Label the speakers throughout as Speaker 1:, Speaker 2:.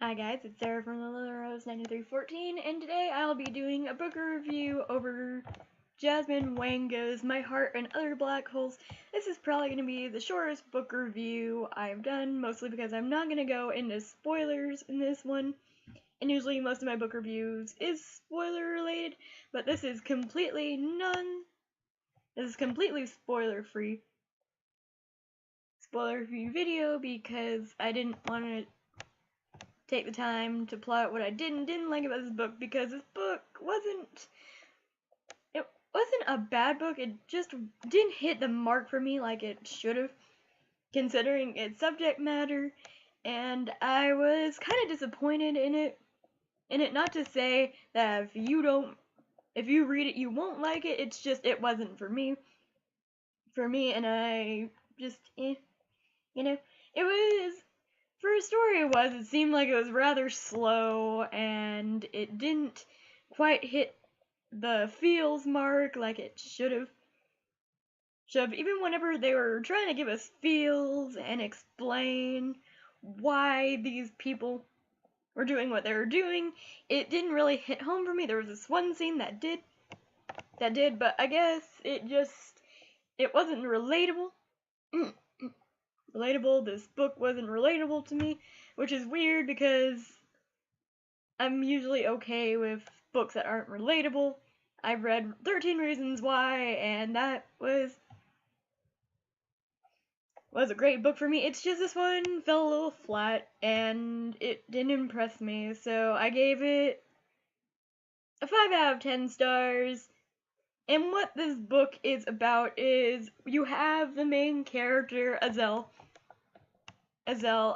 Speaker 1: Hi guys, it's Sarah from the Little Rose 9314, and today I'll be doing a book review over Jasmine Wanga's My Heart and Other Black Holes. This is probably going to be the shortest book review I've done, mostly because I'm not going to go into spoilers in this one, and usually most of my book reviews is spoiler related, but this is completely spoiler-free video because I didn't want to take the time to plot what I did and didn't like about this book, because this book wasn't a bad book, it just didn't hit the mark for me like it should have, considering its subject matter, and I was kind of disappointed in it. Not to say that if you read it you won't like it, it's just it wasn't for me, and I just, it was, for a story it seemed like it was rather slow, and it didn't quite hit the feels mark like it should have. Even whenever they were trying to give us feels and explain why these people were doing what they were doing, it didn't really hit home for me. There was this one scene that did, but I guess it wasn't relatable. This book wasn't relatable to me, which is weird because I'm usually okay with books that aren't relatable. I've read 13 Reasons Why, and that was a great book for me. It's just this one fell a little flat, and it didn't impress me, so I gave it a 5 out of 10 stars. And what this book is about is you have the main character, Azelle,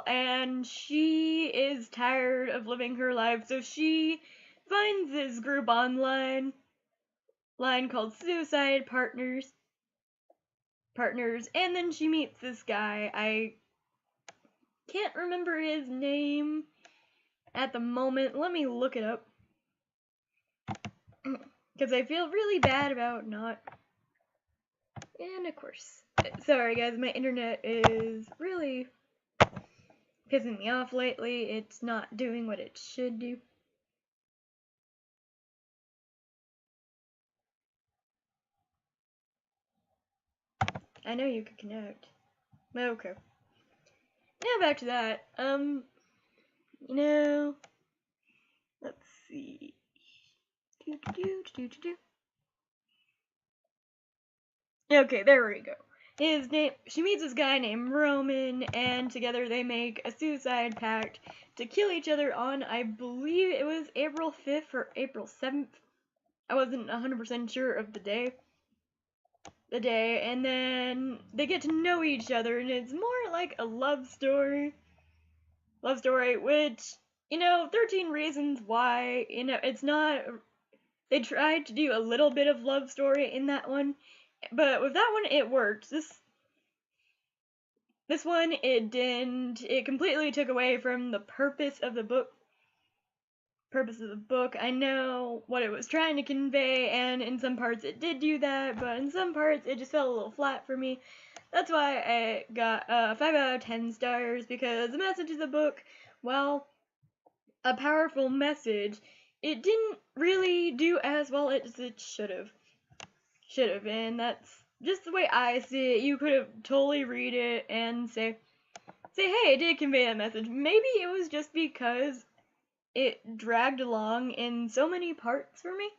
Speaker 1: and she is tired of living her life, so she finds this group online called Suicide Partners, and then she meets this guy. I can't remember his name at the moment. Let me look it up, because I feel really bad about not. And of course, sorry guys, my internet is really pissing me off lately. It's not doing what it should do. I know you could connect. Okay. Now back to that. Let's see. Okay, there we go. She meets this guy named Roman, and together they make a suicide pact to kill each other on, I believe it was April 5th or April 7th. I wasn't 100% sure of the day. And then they get to know each other, and it's more like a love story, which, 13 Reasons Why, it's not. They tried to do a little bit of love story in that one, but with that one it worked. This one, it didn't. It completely took away from the purpose of the book. I know what it was trying to convey, and in some parts it did do that, but in some parts it just fell a little flat for me. That's why I got 5 out of 10 stars, because the message of the book, well, a powerful message, it didn't really do as well as it should have. And that's just the way I see it. You could have totally read it and say, hey, it did convey that message. Maybe it was just because it dragged along in so many parts for me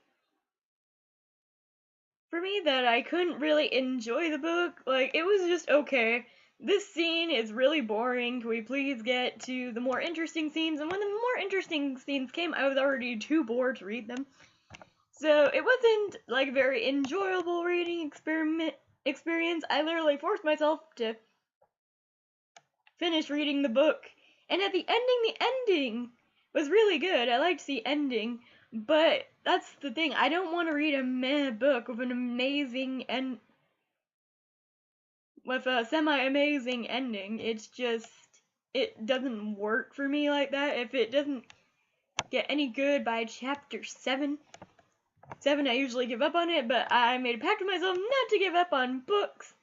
Speaker 1: that I couldn't really enjoy the book. Like, it was just okay. This scene is really boring. Can we please get to the more interesting scenes? And when the more interesting scenes came, I was already too bored to read them. So it wasn't like a very enjoyable reading experience. I literally forced myself to finish reading the book. And at the ending was really good. I liked the ending, but that's the thing. I don't want to read a meh book with an amazing with a semi-amazing ending. It's just, it doesn't work for me like that. If it doesn't get any good by chapter 7, I usually give up on it, but I made a pact with myself not to give up on books.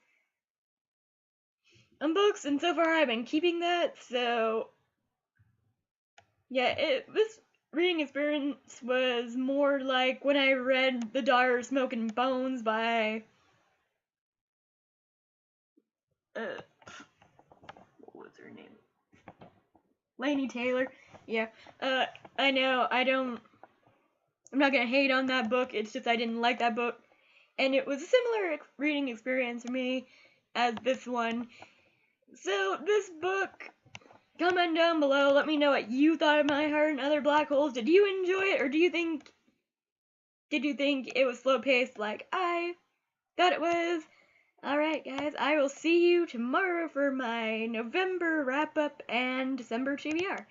Speaker 1: And so far I've been keeping that, so Yeah, this reading experience was more like when I read The Dire Smoking Bones by uh, what was her name? Laini Taylor. Yeah. I know I'm not gonna hate on that book. It's just I didn't like that book, and it was a similar reading experience for me as this one. So this book, comment down below. Let me know what you thought of My Heart and Other Black Holes. Did you enjoy it, or did you think it was slow paced like I thought it was? Alright, guys, I will see you tomorrow for my November wrap up and December TBR.